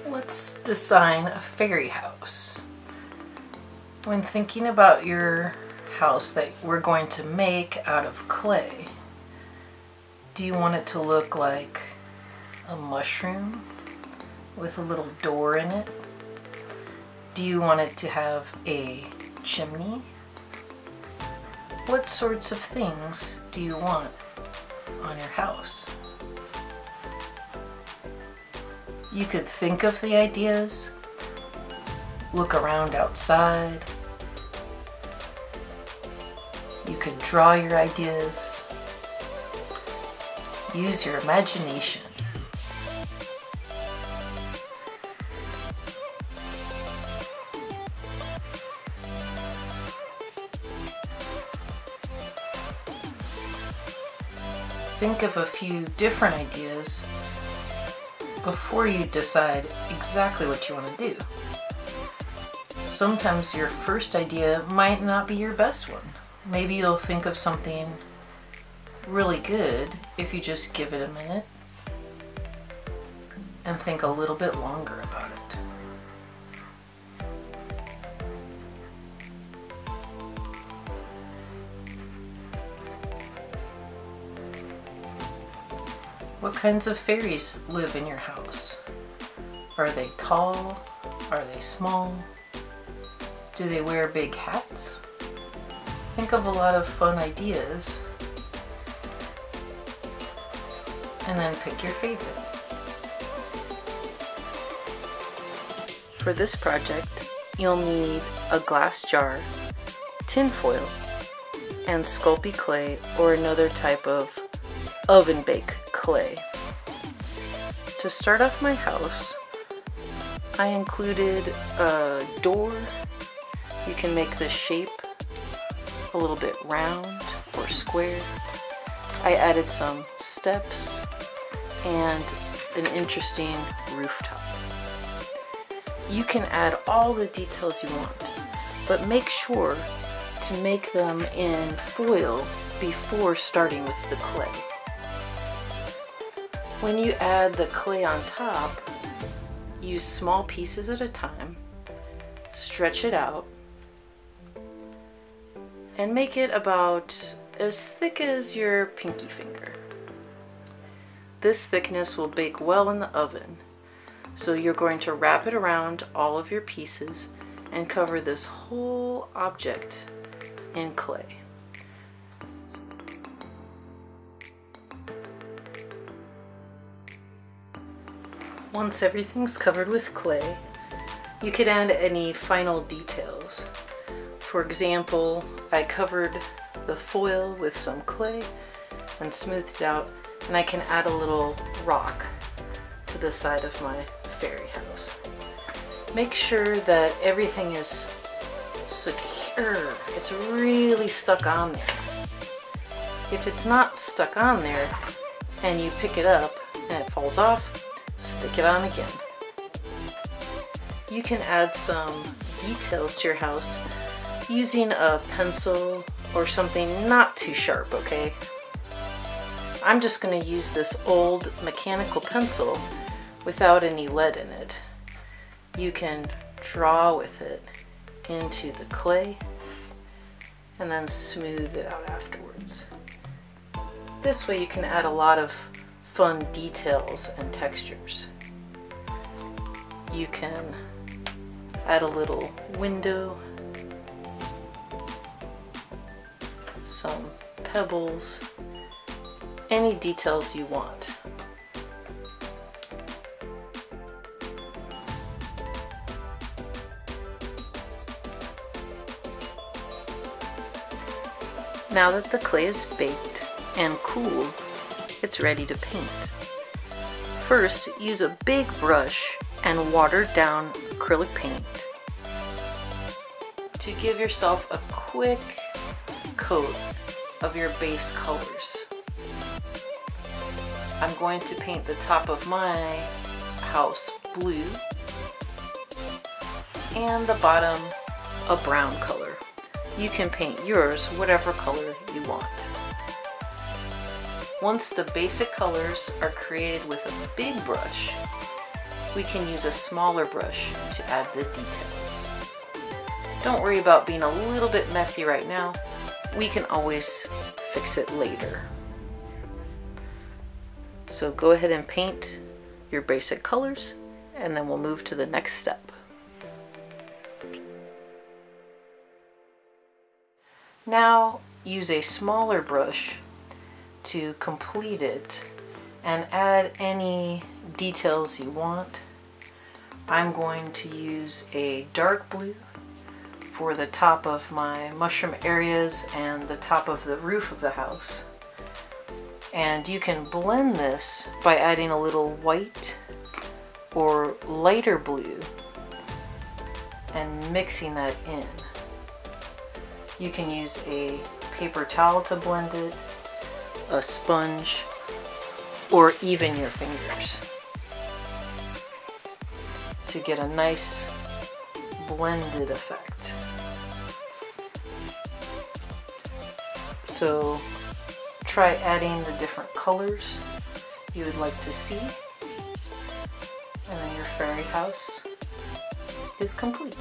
Let's design a fairy house. When thinking about your house that we're going to make out of clay, do you want it to look like a mushroom with a little door in it? Do you want it to have a chimney? What sorts of things do you want on your house? You could think of the ideas, look around outside. You could draw your ideas. Use your imagination. Think of a few different ideas before you decide exactly what you want to do. Sometimes your first idea might not be your best one. Maybe you'll think of something really good if you just give it a minute and think a little bit longer about it. What kinds of fairies live in your house? Are they tall? Are they small? Do they wear big hats? Think of a lot of fun ideas and then pick your favorite. For this project, you'll need a glass jar, tin foil, and Sculpey clay or another type of oven bake clay. To start off my house, I included a door. You can make the shape a little bit round or square. I added some steps and an interesting rooftop. You can add all the details you want, but make sure to make them in foil before starting with the clay. When you add the clay on top, use small pieces at a time, stretch it out, and make it about as thick as your pinky finger. This thickness will bake well in the oven, so you're going to wrap it around all of your pieces and cover this whole object in clay. Once everything's covered with clay, you can add any final details. For example, I covered the foil with some clay and smoothed it out, and I can add a little rock to the side of my fairy house. Make sure that everything is secure. It's really stuck on there. If it's not stuck on there and you pick it up and it falls off, stick it on again. You can add some details to your house using a pencil or something not too sharp, okay? I'm just going to use this old mechanical pencil without any lead in it. You can draw with it into the clay and then smooth it out afterwards. This way you can add a lot of fun details and textures. You can add a little window, some pebbles, any details you want. Now that the clay is baked and cooled, it's ready to paint. First, use a big brush and water down acrylic paint to give yourself a quick coat of your base colors. I'm going to paint the top of my house blue and the bottom a brown color. You can paint yours whatever color you want. Once the basic colors are created with a big brush, we can use a smaller brush to add the details. Don't worry about being a little bit messy right now. We can always fix it later. So go ahead and paint your basic colors, and then we'll move to the next step. Now use a smaller brush to complete it and add any details you want. I'm going to use a dark blue for the top of my mushroom areas and the top of the roof of the house. And you can blend this by adding a little white or lighter blue and mixing that in. You can use a paper towel to blend it, a sponge, or even your fingers to get a nice blended effect. So try adding the different colors you would like to see, and then your fairy house is complete.